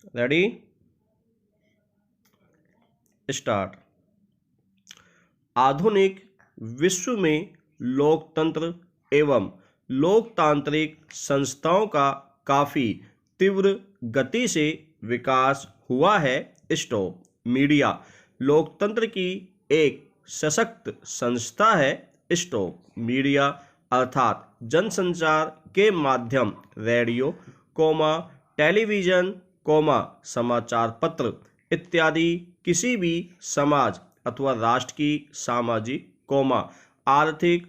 Ready, start. आधुनिक विश्व में लोकतंत्र एवं लोकतांत्रिक संस्थाओं का काफ़ी तीव्र गति से विकास हुआ है। स्टॉप। मीडिया लोकतंत्र की एक सशक्त संस्था है। स्टॉप। मीडिया अर्थात जनसंचार के माध्यम रेडियो, टेलीविज़न, समाचार पत्र इत्यादि किसी भी समाज अथवा राष्ट्र की सामाजिक, आर्थिक,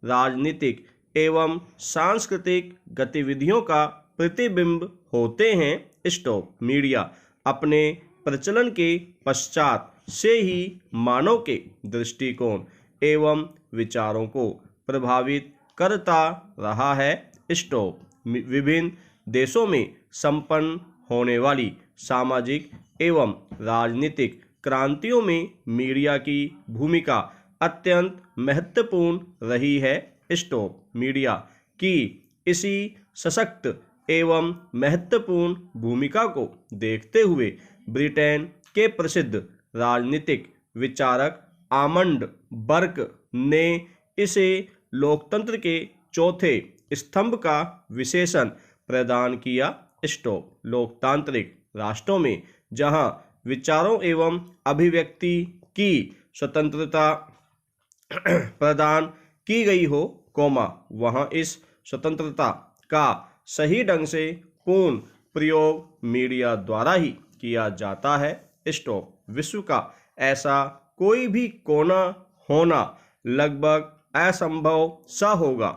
राजनीतिक एवं सांस्कृतिक गतिविधियों का प्रतिबिंब होते हैं। स्टॉप। मीडिया अपने प्रचलन के पश्चात से ही मानव के दृष्टिकोण एवं विचारों को प्रभावित करता रहा है। स्टॉप। विभिन्न देशों में संपन्न होने वाली सामाजिक एवं राजनीतिक क्रांतियों में मीडिया की भूमिका अत्यंत महत्वपूर्ण रही है। स्टॉप। मीडिया की इसी सशक्त एवं महत्वपूर्ण भूमिका को देखते हुए ब्रिटेन के प्रसिद्ध राजनीतिक विचारक आमंड बर्क ने इसे लोकतंत्र के चौथे स्तंभ का विशेषण प्रदान किया। स्टॉप। लोकतांत्रिक राष्ट्रों में जहां विचारों एवं अभिव्यक्ति की स्वतंत्रता प्रदान की गई हो, वहां इस स्वतंत्रता का सही ढंग से पूर्ण प्रयोग मीडिया द्वारा ही किया जाता है। स्टॉप। विश्व का ऐसा कोई भी कोना होना लगभग असंभव सा होगा,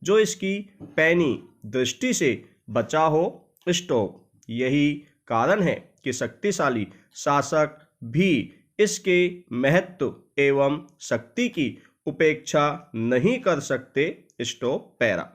जो इसकी पैनी दृष्टि से बचा हो। स्टॉप। यही कारण है कि शक्तिशाली शासक भी इसके महत्व एवं शक्ति की उपेक्षा नहीं कर सकते। स्टॉप। पैरा।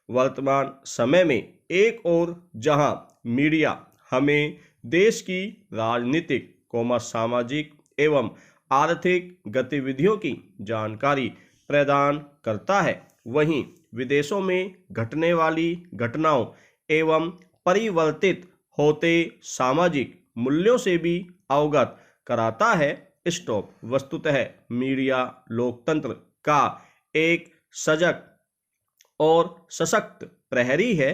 वर्तमान समय में एक और जहां मीडिया हमें देश की राजनीतिक, सामाजिक एवं आर्थिक गतिविधियों की जानकारी प्रदान करता है, वहीं विदेशों में घटने वाली घटनाओं एवं परिवर्तित होते सामाजिक मूल्यों से भी अवगत कराता है। स्टॉप। वस्तुतः मीडिया लोकतंत्र का एक सजग और सशक्त प्रहरी है,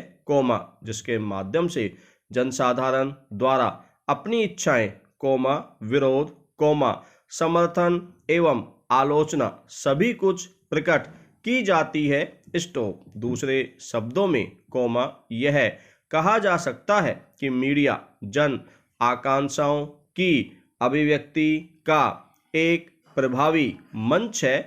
जिसके माध्यम से जनसाधारण द्वारा अपनी इच्छाएं, विरोध, समर्थन एवं आलोचना सभी कुछ प्रकट की जाती है। स्टॉप। दूसरे शब्दों में, यह कहा जा सकता है कि मीडिया जन आकांक्षाओं की अभिव्यक्ति का एक प्रभावी मंच है,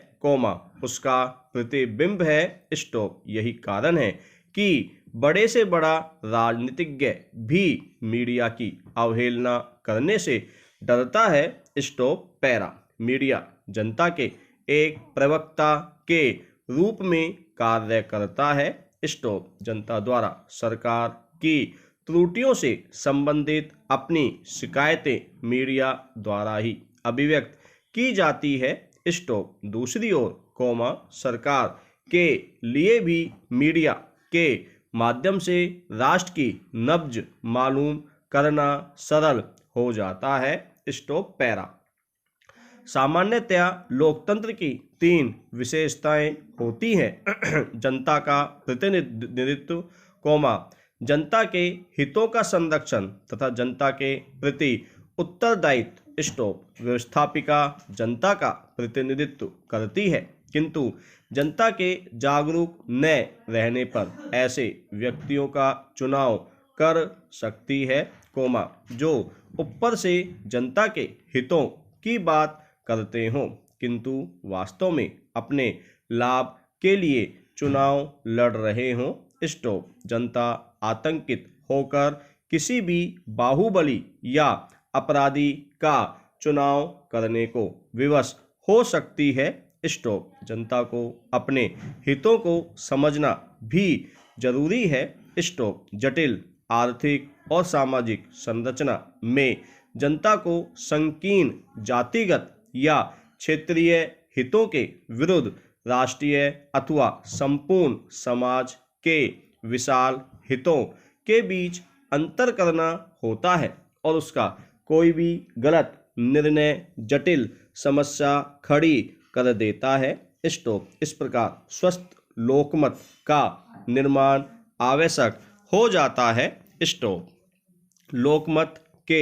उसका प्रतिबिंब है। स्टॉप। यही कारण है कि बड़े से बड़ा राजनीतिज्ञ भी मीडिया की अवहेलना करने से डरता है। स्टॉप। पैरा। मीडिया जनता के एक प्रवक्ता के रूप में कार्य करता है। स्टॉप। जनता द्वारा सरकार की त्रुटियों से संबंधित अपनी शिकायतें मीडिया द्वारा ही अभिव्यक्त की जाती है। स्टॉप। दूसरी ओर, सरकार के लिए भी मीडिया के माध्यम से राष्ट्र की नब्ज मालूम करना सरल हो जाता है। स्टॉप। पैरा। सामान्यतया लोकतंत्र की तीन विशेषताएं होती हैं। जनता का प्रतिनिधित्व, जनता के हितों का संरक्षण तथा जनता के प्रति उत्तरदायित्व। स्टॉप। व्यवस्थापिका जनता का प्रतिनिधित्व करती है, किंतु जनता के जागरूक न रहने पर ऐसे व्यक्तियों का चुनाव कर सकती है, जो ऊपर से जनता के हितों की बात करते हों, किंतु वास्तव में अपने लाभ के लिए चुनाव लड़ रहे हों। स्टॉप। जनता आतंकित होकर किसी भी बाहुबली या अपराधी का चुनाव करने को विवश हो सकती है। स्टॉप। जनता को अपने हितों को समझना भी जरूरी है। स्टॉप। जटिल आर्थिक और सामाजिक संरचना में जनता को संकीर्ण जातिगत या क्षेत्रीय हितों के विरुद्ध राष्ट्रीय अथवा संपूर्ण समाज के विशाल हितों के बीच अंतर करना होता है और उसका कोई भी गलत निर्णय जटिल समस्या खड़ी कर देता है। स्टॉप। इस प्रकार स्वस्थ लोकमत का निर्माण आवश्यक हो जाता है। स्टॉप। लोकमत के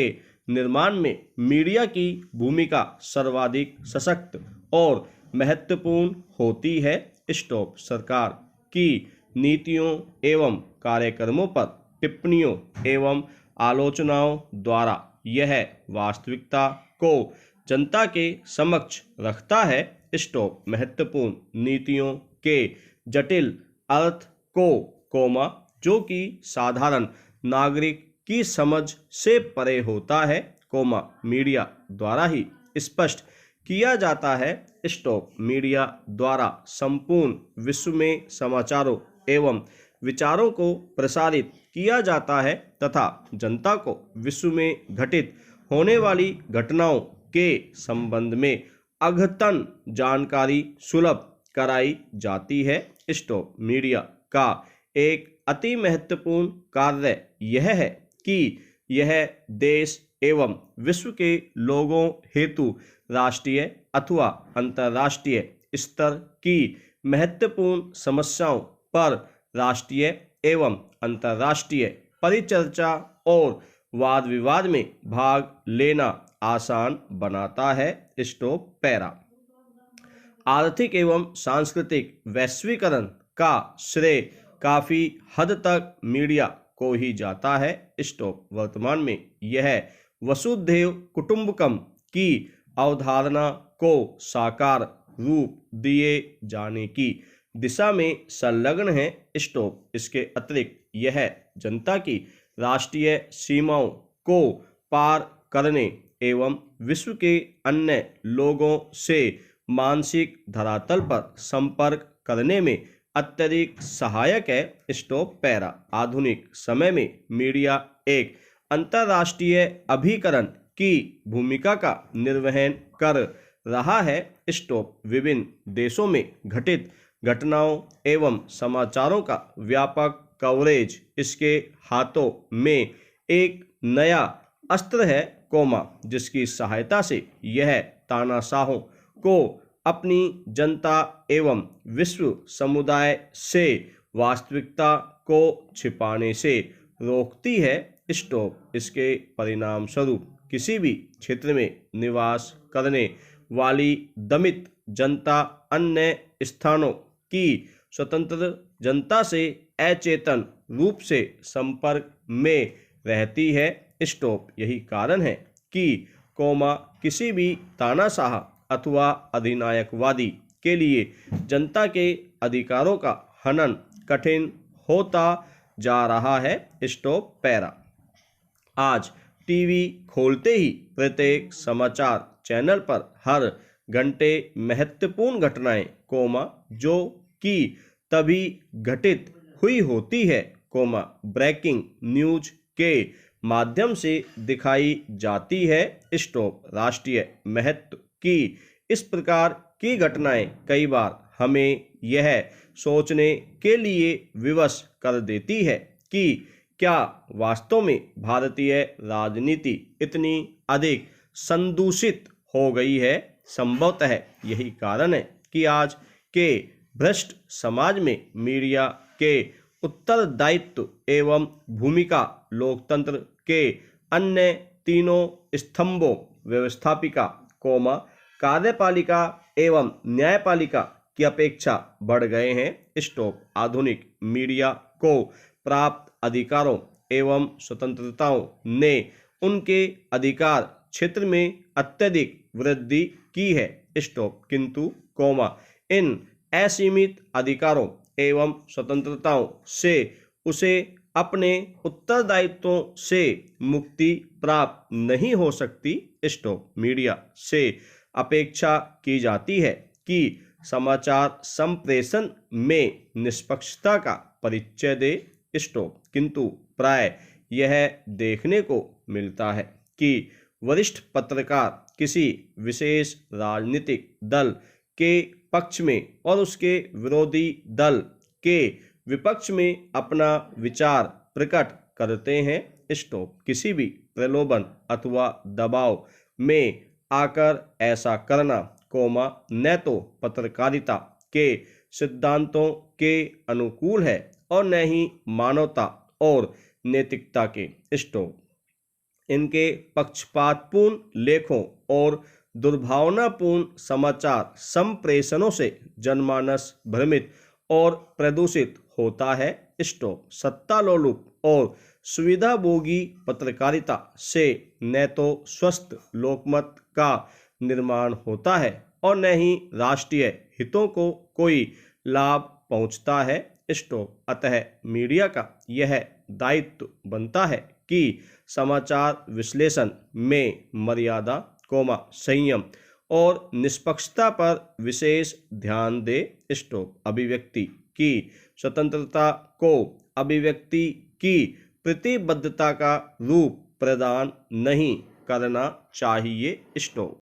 निर्माण में मीडिया की भूमिका सर्वाधिक सशक्त और महत्वपूर्ण होती है। स्टॉप। सरकार की नीतियों एवं कार्यक्रमों पर टिप्पणियों एवं आलोचनाओं द्वारा यह वास्तविकता को जनता के समक्ष रखता है। स्टॉप। महत्वपूर्ण नीतियों के जटिल अर्थ को कोमा जो कि साधारण नागरिक की समझ से परे होता है कोमा मीडिया द्वारा ही स्पष्ट किया जाता है। स्टॉप। मीडिया द्वारा संपूर्ण विश्व में समाचारों एवं विचारों को प्रसारित किया जाता है तथा जनता को विश्व में घटित होने वाली घटनाओं के संबंध में अद्यतन जानकारी सुलभ कराई जाती है। स्टॉप। मीडिया का एक अति महत्वपूर्ण कार्य यह है कि यह देश एवं विश्व के लोगों हेतु राष्ट्रीय अथवा अंतर्राष्ट्रीय स्तर की महत्वपूर्ण समस्याओं पर राष्ट्रीय एवं अंतर्राष्ट्रीय परिचर्चा और वाद विवाद में भाग लेना आसान बनाता है। स्टॉप। पैरा। आर्थिक एवं सांस्कृतिक वैश्वीकरण का श्रेय काफी हद तक मीडिया को ही जाता है। स्टॉप। वर्तमान में यह वसुधैव कुटुंबकम की अवधारणा को साकार रूप दिए जाने की दिशा में संलग्न है। स्टॉप। इसके अतिरिक्त यह जनता की राष्ट्रीय सीमाओं को पार करने एवं विश्व के अन्य लोगों से मानसिक धरातल पर संपर्क करने में अत्यधिक सहायक है। स्टॉप। पैरा। आधुनिक समय में मीडिया एक अंतर्राष्ट्रीय अभिकरण की भूमिका का निर्वहन कर रहा है। स्टॉप। विभिन्न देशों में घटित घटनाओं एवं समाचारों का व्यापक कवरेज इसके हाथों में एक नया अस्त्र है कोमा जिसकी सहायता से यह तानाशाहों को अपनी जनता एवं विश्व समुदाय से वास्तविकता को छिपाने से रोकती है। स्टॉप। इसके परिणाम स्वरूप किसी भी क्षेत्र में निवास करने वाली दमित जनता अन्य स्थानों की स्वतंत्र जनता से अचेतन रूप से संपर्क में रहती है। स्टॉप। यही कारण है कि कोमा किसी भी तानाशाह अथवा अधिनायकवादी के लिए जनता के अधिकारों का हनन कठिन होता जा रहा है। स्टॉप। पैरा। आज टीवी खोलते ही प्रत्येक समाचार चैनल पर हर घंटे महत्वपूर्ण घटनाएं कोमा जो कि तभी घटित हुई होती है कोमा ब्रेकिंग न्यूज के माध्यम से दिखाई जाती है। स्टॉप। राष्ट्रीय महत्व की इस प्रकार की घटनाएं कई बार हमें यह सोचने के लिए विवश कर देती है कि क्या वास्तव में भारतीय राजनीति इतनी अधिक संदूषित हो गई है। संभवतः यही कारण है कि आज के भ्रष्ट समाज में मीडिया के उत्तरदायित्व एवं भूमिका लोकतंत्र के अन्य तीनों स्तंभों व्यवस्थापिका कोमा कार्यपालिका एवं न्यायपालिका की अपेक्षा बढ़ गए हैं। स्टॉप। आधुनिक मीडिया को प्राप्त अधिकारों एवं स्वतंत्रताओं ने उनके अधिकार क्षेत्र में अत्यधिक वृद्धि की है। स्टॉप। किंतु कोमा इन असीमित अधिकारों एवं स्वतंत्रताओं से उसे अपने उत्तरदायित्वों से मुक्ति प्राप्त नहीं हो सकती। स्टॉप। मीडिया से अपेक्षा की जाती है कि समाचार संप्रेषण में निष्पक्षता का परिचय दे। स्टॉप। किंतु प्राय यह देखने को मिलता है कि वरिष्ठ पत्रकार किसी विशेष राजनीतिक दल के पक्ष में और उसके विरोधी दल के विपक्ष में अपना विचार प्रकट करते हैं। स्टॉप। किसी भी प्रलोभन अथवा दबाव में आकर ऐसा करना, कोमा, न तो पत्रकारिता के सिद्धांतों के अनुकूल है और न ही मानवता और नैतिकता के, स्टॉप। इनके पक्षपातपूर्ण लेखों और दुर्भावनापूर्ण समाचार संप्रेषणों से जनमानस भ्रमित और प्रदूषित होता है, स्टॉप। सत्तालोलुप और सुविधाभोगी पत्रकारिता से न तो स्वस्थ लोकमत का निर्माण होता है और न ही राष्ट्रीय हितों को कोई लाभ पहुंचता है, स्टॉप। अतः मीडिया का यह दायित्व बनता है कि समाचार विश्लेषण में मर्यादा, कोमा, संयम और निष्पक्षता पर विशेष ध्यान दे, स्टॉप। अभिव्यक्ति की स्वतंत्रता को अभिव्यक्ति की प्रतिबद्धता का रूप प्रदान नहीं करना चाहिए, स्टॉप।